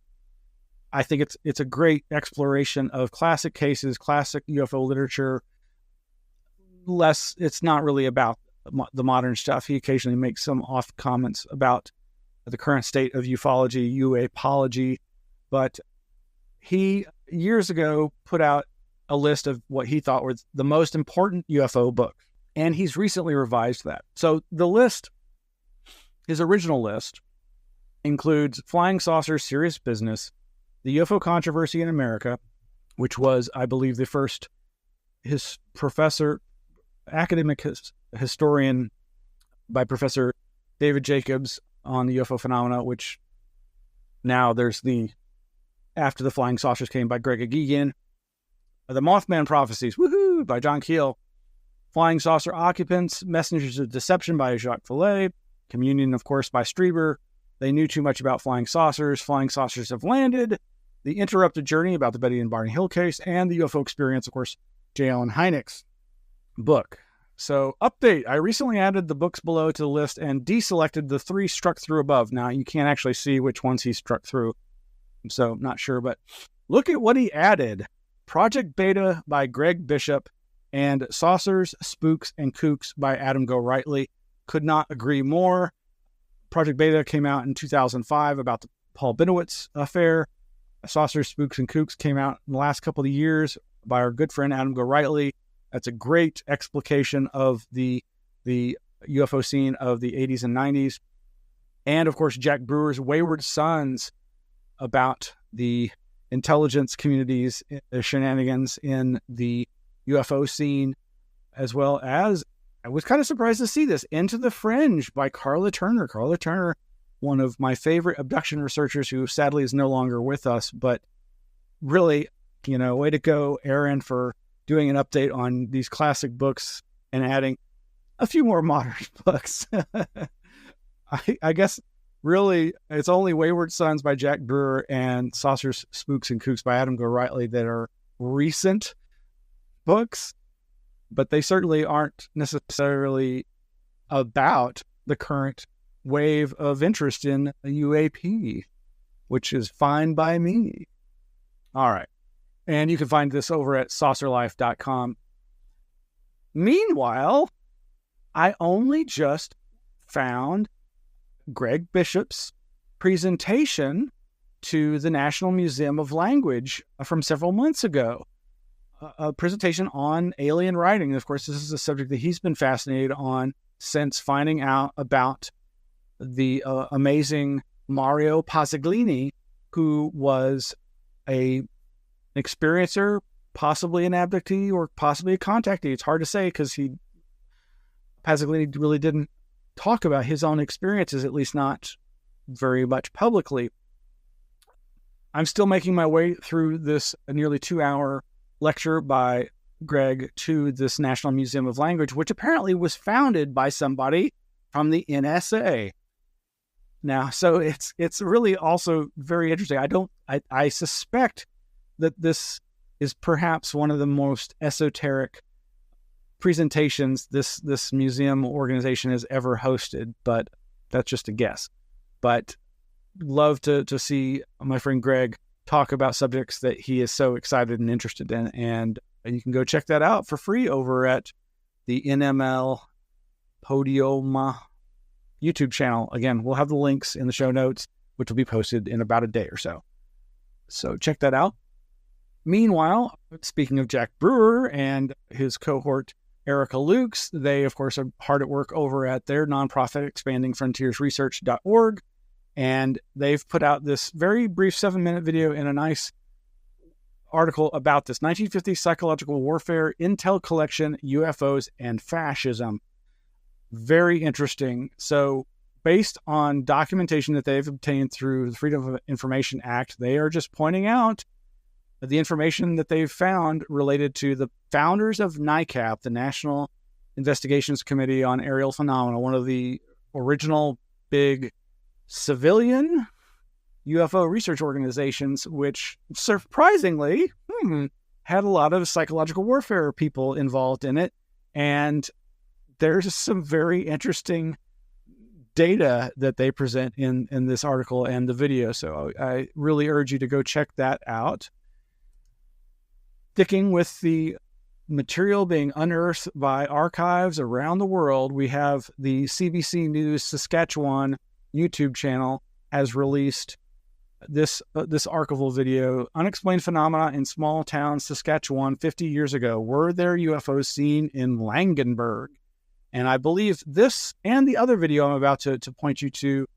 Speaker 3: I think it's a great exploration of classic cases, classic UFO literature. It's not really about the modern stuff. He occasionally makes some off comments about the current state of ufology, UAPology, but he years ago put out a list of what he thought were the most important UFO books, and he's recently revised that. So the list, his original list, includes Flying Saucers, Serious Business, The UFO Controversy in America, which was, I believe, the first academic historian by Professor David Jacobs on the UFO phenomena, which now there's After the Flying Saucers came by Greg Agigian. The Mothman Prophecies, woohoo, by John Keel. Flying Saucer Occupants, Messengers of Deception by Jacques Vallée. Communion, of course, by Strieber. They Knew Too Much About Flying Saucers. Flying Saucers Have Landed. The Interrupted Journey about the Betty and Barney Hill case. And The UFO Experience, of course, J. Allen Hynek's book. So, update. I recently added the books below to the list and deselected the 3 struck through above. Now, you can't actually see which ones he struck through, so not sure, but look at what he added. Project Beta by Greg Bishop and Saucers, Spooks, and Kooks by Adam Gorightly. Could not agree more. Project Beta came out in 2005 about the Paul Benowitz affair. Saucers, Spooks, and Kooks came out in the last couple of years by our good friend Adam Gorightly. That's a great explication of the UFO scene of the 80s and 90s. And, of course, Jack Brewer's Wayward Sons about the intelligence community's shenanigans in the UFO scene, as well as, I was kind of surprised to see this, Into the Fringe by Carla Turner. Carla Turner, one of my favorite abduction researchers who sadly is no longer with us, but really, way to go, Aaron, for doing an update on these classic books and adding a few more modern books. I guess really it's only Wayward Sons by Jack Brewer and Saucers, Spooks, and Kooks by Adam Gorightly that are recent books, but they certainly aren't necessarily about the current wave of interest in UAP, which is fine by me. All right. And you can find this over at saucerlife.com. Meanwhile, I only just found Greg Bishop's presentation to the National Museum of Language from several months ago. A presentation on alien writing. Of course, this is a subject that he's been fascinated on since finding out about the amazing Mario Pasaglini, who was an experiencer, possibly an abductee, or possibly a contactee. It's hard to say because Pasaglini really didn't talk about his own experiences, at least not very much publicly. I'm still making my way through this nearly 2-hour lecture by Greg to this National Museum of Language, which apparently was founded by somebody from the NSA. Now, so it's really also very interesting. I suspect that this is perhaps one of the most esoteric presentations this museum organization has ever hosted, but that's just a guess. But love to see my friend Greg talk about subjects that he is so excited and interested in, and you can go check that out for free over at the NML Podium YouTube channel. Again, we'll have the links in the show notes, which will be posted in about a day or so. So check that out. Meanwhile, speaking of Jack Brewer and his cohort, Erica Lukes, they, of course, are hard at work over at their nonprofit, expandingfrontiersresearch.org. And they've put out this very brief 7-minute video and a nice article about this 1950s psychological warfare, intel collection, UFOs, and fascism. Very interesting. So based on documentation that they've obtained through the Freedom of Information Act, they are just pointing out the information that they've found related to the founders of NICAP, the National Investigations Committee on Aerial Phenomena, one of the original big civilian UFO research organizations, which surprisingly had a lot of psychological warfare people involved in it. And there's some very interesting data that they present in this article and the video. So I really urge you to go check that out. Sticking with the material being unearthed by archives around the world, we have the CBC News Saskatchewan YouTube channel has released this archival video, Unexplained Phenomena in Small Town Saskatchewan 50 years ago. Were there UFOs seen in Langenberg? And I believe this and the other video I'm about to point you to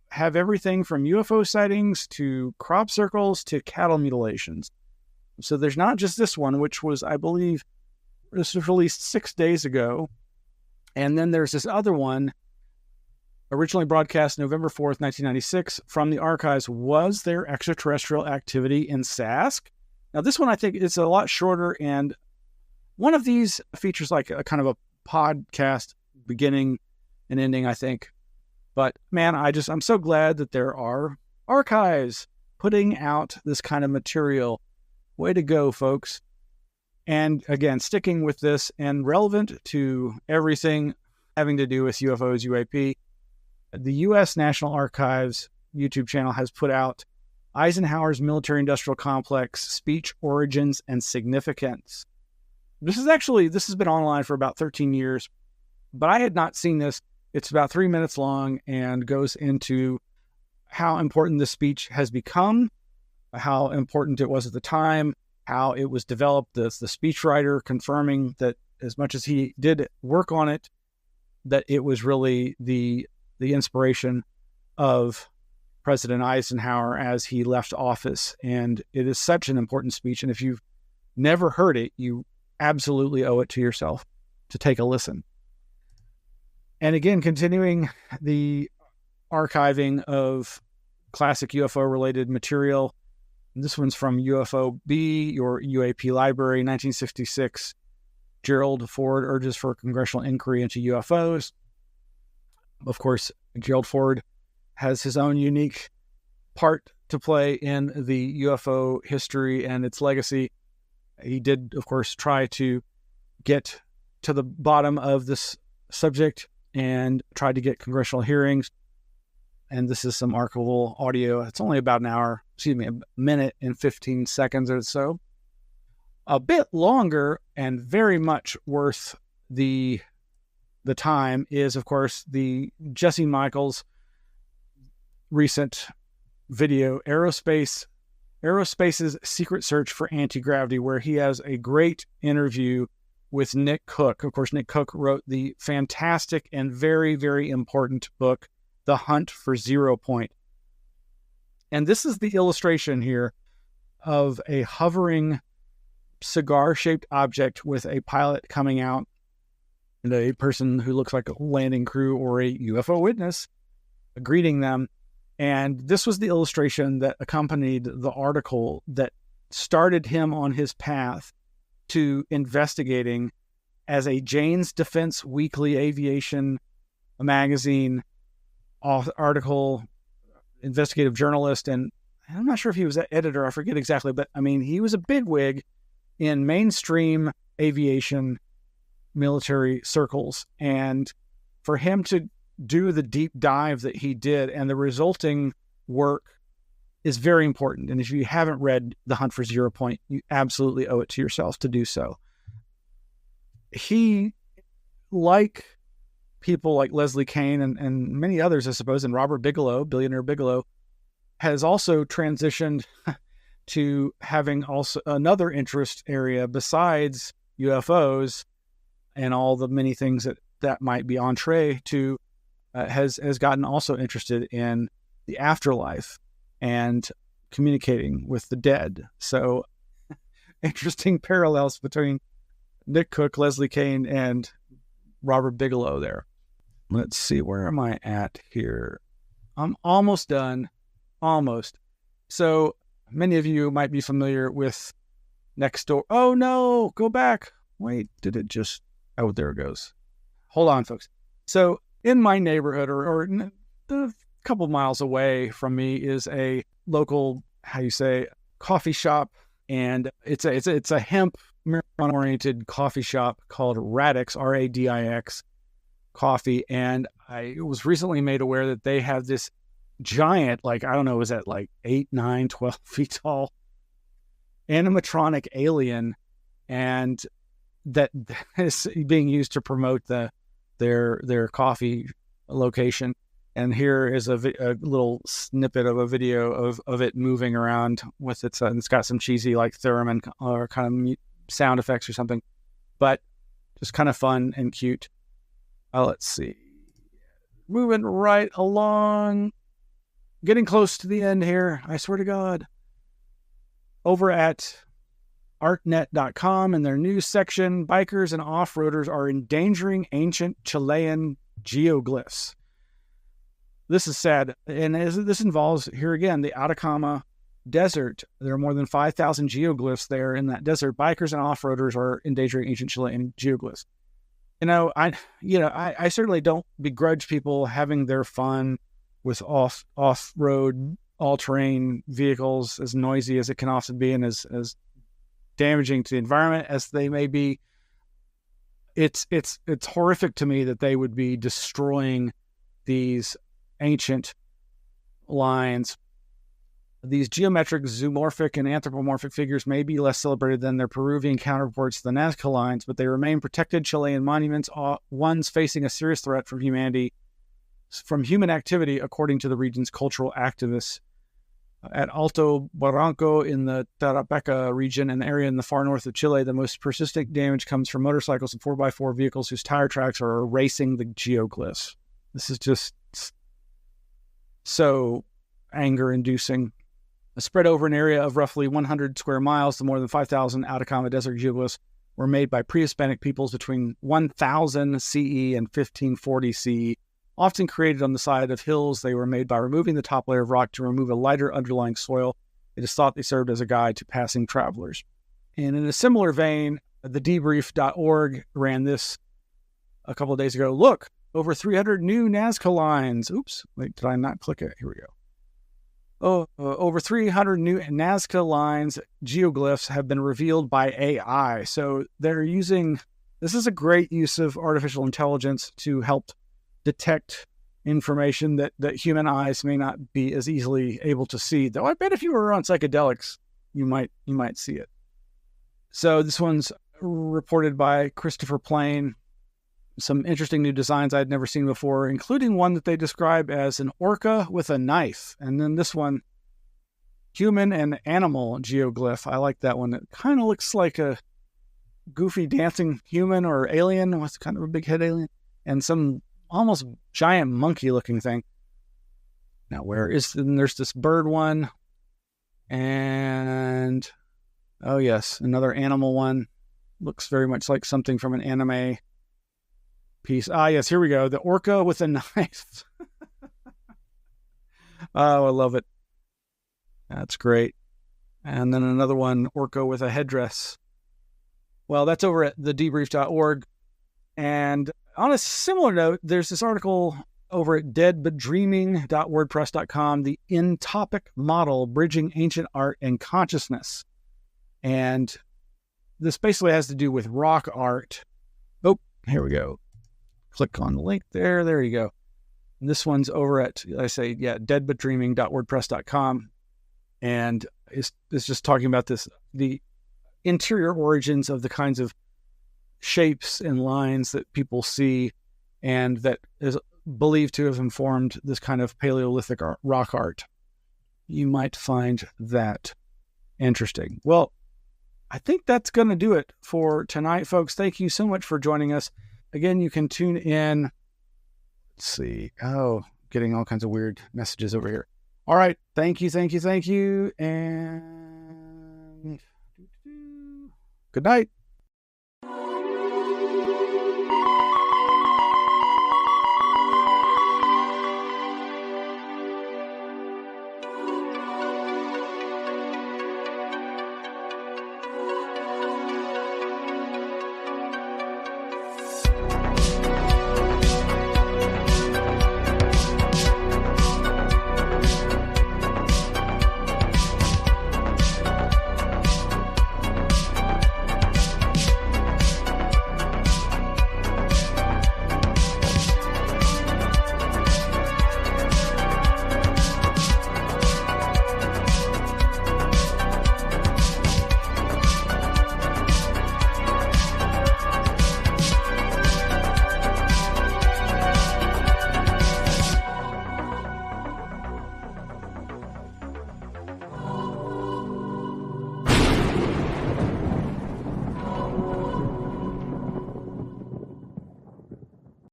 Speaker 3: have everything from UFO sightings to crop circles to cattle mutilations. So there's not just this one, which was, I believe, this was released 6 days ago. And then there's this other one, originally broadcast November 4th, 1996, from the archives. Was there extraterrestrial activity in Sask? Now, this one, I think, is a lot shorter, and one of these features like a kind of a podcast beginning and ending, I think. But man, I'm so glad that there are archives putting out this kind of material. Way to go, folks. And again, sticking with this and relevant to everything having to do with UFOs, UAP, the U.S. National Archives YouTube channel has put out Eisenhower's Military-Industrial Complex, Speech, Origins, and Significance. This has been online for about 13 years, but I had not seen this. It's about 3 minutes long and goes into how important this speech has become, how important it was at the time, how it was developed, the speechwriter confirming that as much as he did work on it, that it was really the inspiration of President Eisenhower as he left office. And it is such an important speech. And if you've never heard it, you absolutely owe it to yourself to take a listen. And again, continuing the archiving of classic UFO-related material. This one's from UFO B, your UAP library, 1966. Gerald Ford urges for congressional inquiry into UFOs. Of course, Gerald Ford has his own unique part to play in the UFO history and its legacy. He did, of course, try to get to the bottom of this subject and tried to get congressional hearings. And this is some archival audio. It's only about a minute and 15 seconds or so. A bit longer and very much worth the time is, of course, the Jesse Michaels recent video, Aerospace's Secret Search for Anti-Gravity, where he has a great interview with Nick Cook. Of course, Nick Cook wrote the fantastic and very, very important book, The Hunt for Zero Point. And this is the illustration here of a hovering cigar-shaped object with a pilot coming out and a person who looks like a landing crew or a UFO witness greeting them. And this was the illustration that accompanied the article that started him on his path to investigating as a Jane's Defense Weekly Aviation magazine article, investigative journalist, and I'm not sure if he was an editor, I forget exactly, but I mean, he was a bigwig in mainstream aviation military circles. And for him to do the deep dive that he did and the resulting work is very important. And if you haven't read The Hunt for Zero Point, you absolutely owe it to yourself to do so. He, like people like Leslie Kean and many others, I suppose, and Robert Bigelow, billionaire Bigelow, has also transitioned to having also another interest area besides UFOs and all the many things that might be entree to, has gotten also interested in the afterlife and communicating with the dead. So interesting parallels between Nick Cook, Leslie Kean, and Robert Bigelow there. Let's see, where am I at here? I'm almost done. Almost. So many of you might be familiar with Next Door. Oh no, go back. Wait, did it just, oh, there it goes. Hold on, folks. So in my neighborhood or a couple miles away from me is a local, coffee shop. And it's a hemp marijuana oriented coffee shop called Radix, Radix coffee. And I was recently made aware that they have this giant, like, I don't know, is that like 8, 9, 12 feet tall animatronic alien, and that is being used to promote their coffee location. And here is a little snippet of a video of it moving around with its, it's got some cheesy like theremin or kind of sound effects or something, but just kind of fun and cute. Let's see. Moving right along. Getting close to the end here, I swear to God. Over at artnet.com in their news section, bikers and off-roaders are endangering ancient Chilean geoglyphs. This is sad, and this involves, here again, the Atacama Desert. There are more than 5,000 geoglyphs there in that desert. Bikers and off-roaders are endangering ancient Chilean geoglyphs. I certainly don't begrudge people having their fun with off-road, all-terrain vehicles, as noisy as it can often be and as damaging to the environment as they may be. It's horrific to me that they would be destroying these ancient lines. These geometric, zoomorphic, and anthropomorphic figures may be less celebrated than their Peruvian counterparts, the Nazca lines, but they remain protected Chilean monuments, ones facing a serious threat from human activity, according to the region's cultural activists. At Alto Barranco in the Tarapacá region, an area in the far north of Chile, the most persistent damage comes from motorcycles and 4x4 vehicles whose tire tracks are erasing the geoglyphs. This is just so anger-inducing. Spread over an area of roughly 100 square miles, the more than 5,000 Atacama Desert geoglyphs were made by pre-Hispanic peoples between 1000 CE and 1540 CE. Often created on the side of hills, they were made by removing the top layer of rock to remove a lighter underlying soil. It is thought they served as a guide to passing travelers. And in a similar vein, the debrief.org ran this a couple of days ago. Look, over 300 new Nazca lines. Oops, wait, did I not click it? Here we go. Over 300 new Nazca lines, geoglyphs, have been revealed by AI. So they're using, this is a great use of artificial intelligence to help detect information that human eyes may not be as easily able to see. Though I bet if you were on psychedelics, you might see it. So this one's reported by Christopher Plain. Some interesting new designs I'd never seen before, including one that they describe as an orca with a knife. And then this one, human and animal geoglyph. I like that one. It kind of looks like a goofy dancing human or alien with kind of a big head alien and some almost giant monkey looking thing. Now there's this bird one, and oh yes, another animal one. Looks very much like something from an anime piece. Yes, here we go. The orca with a knife. Oh, I love it. That's great. And then another one, orca with a headdress. Well, that's over at thedebrief.org. And on a similar note, there's this article over at deadbutdreaming.wordpress.com, the In-Topic Model, Bridging Ancient Art and Consciousness. And this basically has to do with rock art. Oh, here we go. Click on the link there. There you go. And this one's over at, deadbutdreaming.wordpress.com. And it's just talking about the interior origins of the kinds of shapes and lines that people see, and that is believed to have informed this kind of Paleolithic rock art. You might find that interesting. Well, I think that's going to do it for tonight, folks. Thank you so much for joining us. Again, you can tune in. Let's see. Oh, getting all kinds of weird messages over here. All right. Thank you. And good night.